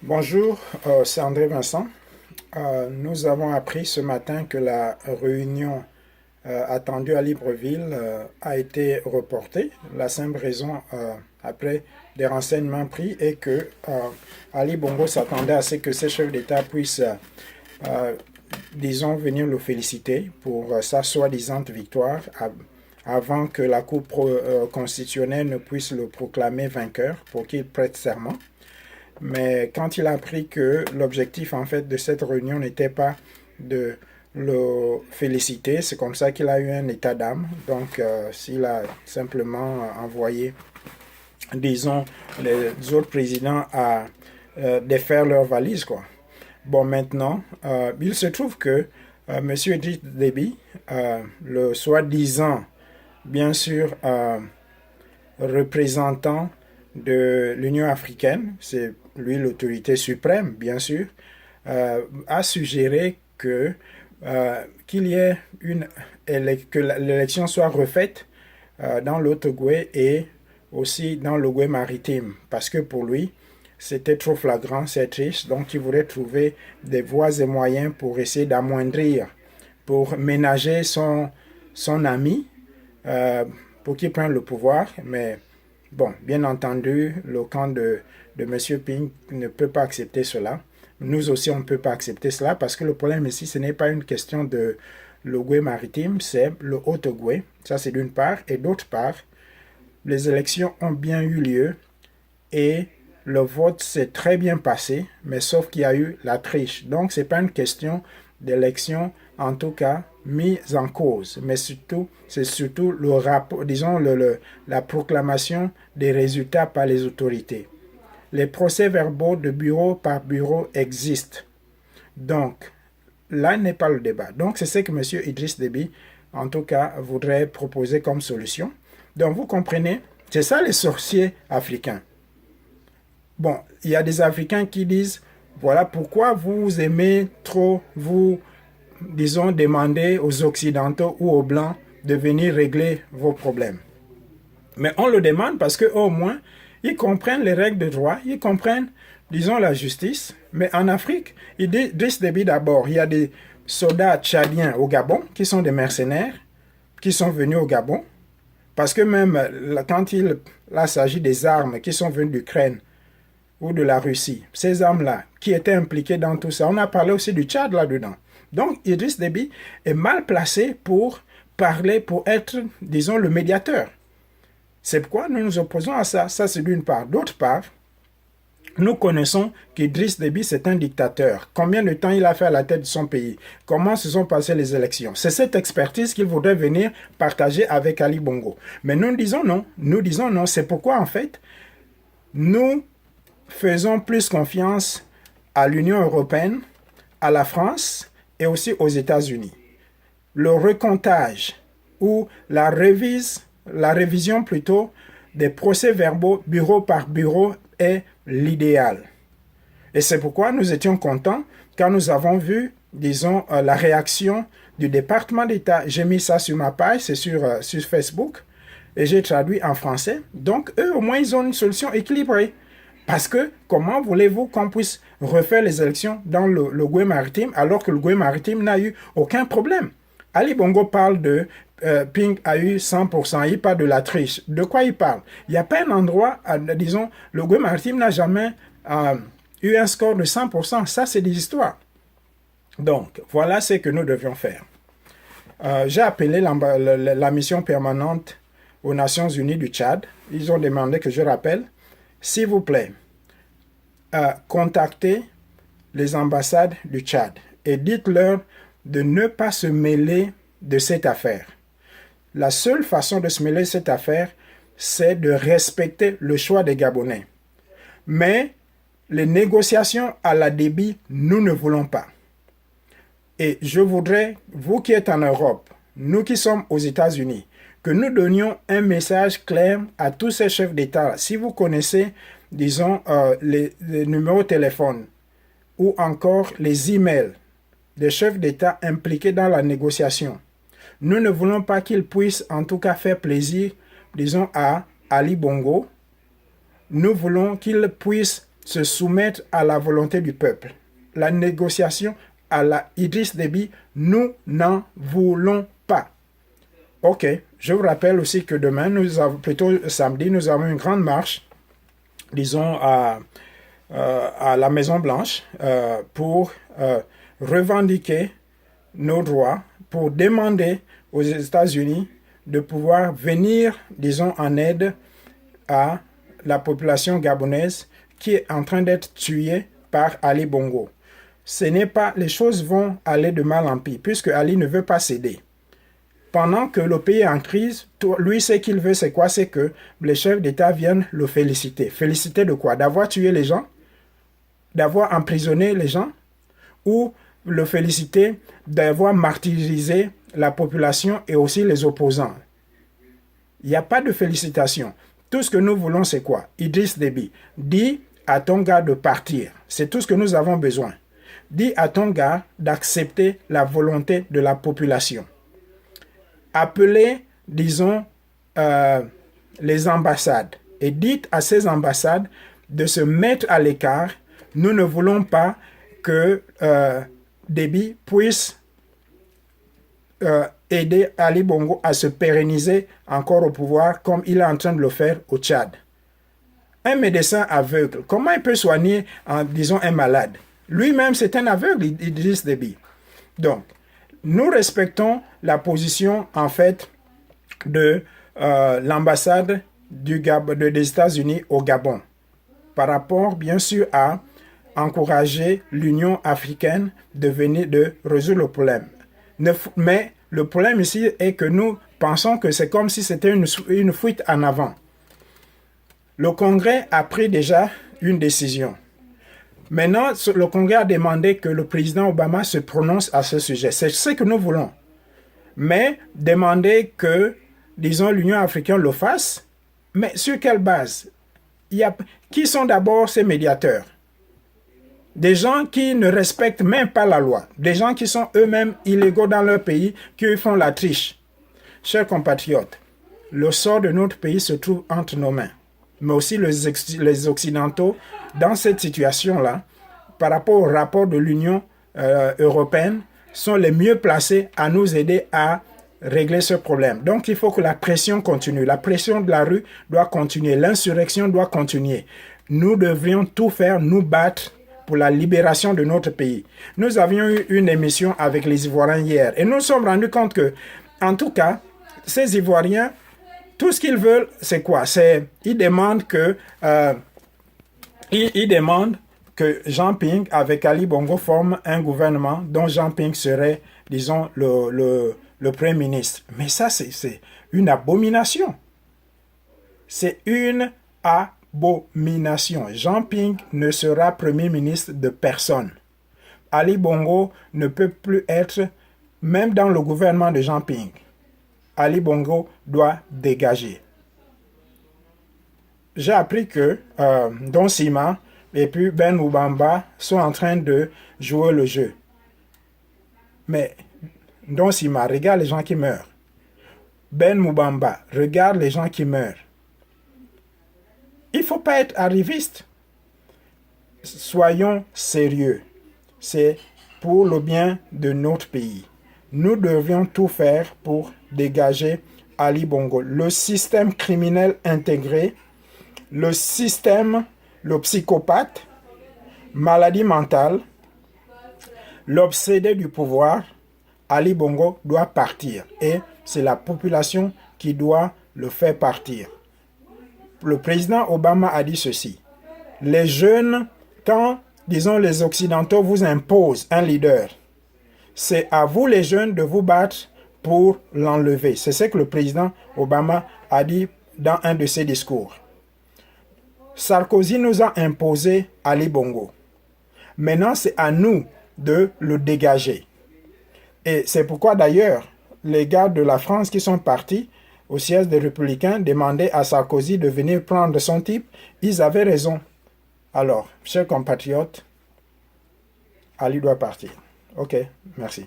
Bonjour, c'est André Vincent. Nous avons appris ce matin que la réunion attendue à Libreville a été reportée. La simple raison, après des renseignements pris, est que Ali Bongo s'attendait à ce que ses chefs d'État puissent, disons, venir le féliciter pour sa soi-disant victoire avant que la Cour constitutionnelle ne puisse le proclamer vainqueur pour qu'il prête serment. Mais quand il a appris que l'objectif en fait de cette réunion n'était pas de le féliciter, c'est comme ça qu'il a eu un état d'âme. Donc s'il a simplement envoyé, disons, les autres présidents à défaire leurs valises, quoi. Bon, maintenant, il se trouve que M. Idriss Déby, le soi-disant, bien sûr, représentant de l'Union africaine, c'est lui l'autorité suprême, bien sûr, a suggéré que qu'il y ait que l'élection soit refaite dans l'Outaouais et aussi dans l'Ogooué maritime, parce que pour lui, c'était trop flagrant cette triche, donc il voulait trouver des voies et moyens pour essayer d'amoindrir, pour ménager son ami, pour qu'il prenne le pouvoir, mais bon, bien entendu, le camp de M. Ping ne peut pas accepter cela. Nous aussi, on ne peut pas accepter cela parce que le problème ici, ce n'est pas une question de l'Ogooué maritime, c'est le Haut-Ogooué. Ça, c'est d'une part. Et d'autre part, les élections ont bien eu lieu et le vote s'est très bien passé, mais sauf qu'il y a eu la triche. Donc, ce n'est pas une question d'élection, en tout cas, mise en cause, mais surtout, c'est surtout le rapport, disons, la proclamation des résultats par les autorités. Les procès-verbaux de bureau par bureau existent. Donc, là n'est pas le débat. Donc, c'est ce que M. Idriss Déby, en tout cas, voudrait proposer comme solution. Donc, vous comprenez, c'est ça les sorciers africains. Bon, il y a des Africains qui disent, voilà pourquoi vous aimez trop, vous, disons, demander aux Occidentaux ou aux Blancs de venir régler vos problèmes. Mais on le demande parce qu'au moins, ils comprennent les règles de droit, ils comprennent, disons, la justice. Mais en Afrique, Idriss Déby d'abord, il y a des soldats tchadiens au Gabon qui sont des mercenaires, qui sont venus au Gabon. Parce que même quand il s'agit des armes qui sont venues d'Ukraine ou de la Russie, ces armes-là qui étaient impliquées dans tout ça, on a parlé aussi du Tchad là-dedans. Donc Idriss Déby est mal placé pour parler, pour être, disons, le médiateur. C'est pourquoi nous nous opposons à ça. Ça, c'est d'une part. D'autre part, nous connaissons qu'Idriss Déby, c'est un dictateur. Combien de temps il a fait à la tête de son pays? Comment se sont passées les élections? C'est cette expertise qu'il voudrait venir partager avec Ali Bongo. Mais nous disons non. Nous disons non. C'est pourquoi, en fait, nous faisons plus confiance à l'Union européenne, à la France et aussi aux États-Unis. Le recomptage ou la révision plutôt des procès-verbaux bureau par bureau est l'idéal. Et c'est pourquoi nous étions contents quand nous avons vu, disons, la réaction du département d'État. J'ai mis ça sur ma page, c'est sur Facebook, et j'ai traduit en français. Donc, eux, au moins, ils ont une solution équilibrée. Parce que comment voulez-vous qu'on puisse refaire les élections dans le Goué maritime alors que le Goué maritime n'a eu aucun problème? Ali Bongo parle de Ping a eu 100%, il parle de la triche. De quoi il parle? Il n'y a pas un endroit, disons, le Goué maritime n'a jamais eu un score de 100%. Ça, c'est des histoires. Donc, voilà ce que nous devions faire. J'ai appelé la mission permanente aux Nations Unies du Tchad. Ils ont demandé que je rappelle, s'il vous plaît, contactez les ambassades du Tchad et dites-leur de ne pas se mêler de cette affaire. La seule façon de se mêler de cette affaire, c'est de respecter le choix des Gabonais. Mais les négociations à la Déby, nous ne voulons pas. Et je voudrais, vous qui êtes en Europe, nous qui sommes aux États-Unis, que nous donnions un message clair à tous ces chefs d'État. Si vous connaissez, disons, les numéros de téléphone ou encore les emails des chefs d'État impliqués dans la négociation, nous ne voulons pas qu'ils puissent en tout cas faire plaisir, disons, à Ali Bongo. Nous voulons qu'ils puissent se soumettre à la volonté du peuple. La négociation à la Idriss Déby, nous n'en voulons pas. Ok, je vous rappelle aussi que demain, plutôt samedi, nous avons une grande marche, disons, à la Maison-Blanche pour revendiquer nos droits, pour demander aux États-Unis de pouvoir venir, disons, en aide à la population gabonaise qui est en train d'être tuée par Ali Bongo. Ce n'est pas, les choses vont aller de mal en pire, puisque Ali ne veut pas céder. Pendant que le pays est en crise, lui, ce qu'il veut, c'est quoi? C'est que les chefs d'État viennent le féliciter. Féliciter de quoi? D'avoir tué les gens? D'avoir emprisonné les gens? Ou le féliciter d'avoir martyrisé la population et aussi les opposants? Il n'y a pas de félicitations. Tout ce que nous voulons, c'est quoi? Idriss Déby, dis à ton gars de partir. C'est tout ce que nous avons besoin. Dis à ton gars d'accepter la volonté de la population. Appelez, disons, les ambassades et dites à ces ambassades de se mettre à l'écart. Nous ne voulons pas que Déby puisse aider Ali Bongo à se pérenniser encore au pouvoir comme il est en train de le faire au Tchad. Un médecin aveugle, comment il peut soigner, disons, un malade? Lui-même, c'est un aveugle, Idriss Déby. Donc, nous respectons la position, en fait, de l'ambassade des États-Unis au Gabon, par rapport, bien sûr, à encourager l'Union africaine de résoudre le problème. Mais le problème ici est que nous pensons que c'est comme si c'était une fuite en avant. Le Congrès a pris déjà une décision. Maintenant, le Congrès a demandé que le président Obama se prononce à ce sujet. C'est ce que nous voulons. Mais demander que, disons, l'Union africaine le fasse, mais sur quelle base? Qui sont d'abord ces médiateurs? Des gens qui ne respectent même pas la loi. Des gens qui sont eux-mêmes illégaux dans leur pays, qui font la triche. Chers compatriotes, le sort de notre pays se trouve entre nos mains. Mais aussi les Occidentaux, dans cette situation-là, par rapport au rapport de l'Union européenne, sont les mieux placés à nous aider à régler ce problème. Donc, il faut que la pression continue. La pression de la rue doit continuer. L'insurrection doit continuer. Nous devrions tout faire, nous battre pour la libération de notre pays. Nous avions eu une émission avec les Ivoiriens hier et nous nous sommes rendus compte que, en tout cas, ces Ivoiriens, tout ce qu'ils veulent, c'est quoi? Ils demandent que Jean Ping avec Ali Bongo forment un gouvernement dont Jean Ping serait, disons, le Premier ministre. Mais ça, c'est une abomination. C'est une abomination. Jean Ping ne sera Premier ministre de personne. Ali Bongo ne peut plus être, même dans le gouvernement de Jean Ping. Ali Bongo doit dégager. J'ai appris que Don Sima et puis Ben Moubamba sont en train de jouer le jeu. Mais Don Sima, regarde les gens qui meurent. Ben Moubamba, regarde les gens qui meurent. Il ne faut pas être arriviste. Soyons sérieux. C'est pour le bien de notre pays. Nous devions tout faire pour dégager Ali Bongo. Le système criminel intégré, le psychopathe, maladie mentale, l'obsédé du pouvoir, Ali Bongo doit partir. Et c'est la population qui doit le faire partir. Le président Obama a dit ceci. Les jeunes, quand, disons, les Occidentaux vous imposent un leader, c'est à vous les jeunes de vous battre pour l'enlever. C'est ce que le président Obama a dit dans un de ses discours. Sarkozy nous a imposé Ali Bongo. Maintenant, c'est à nous de le dégager. Et c'est pourquoi d'ailleurs, les gars de la France qui sont partis au siège des Républicains demandaient à Sarkozy de venir prendre son type. Ils avaient raison. Alors, chers compatriotes, Ali doit partir. Ok, merci.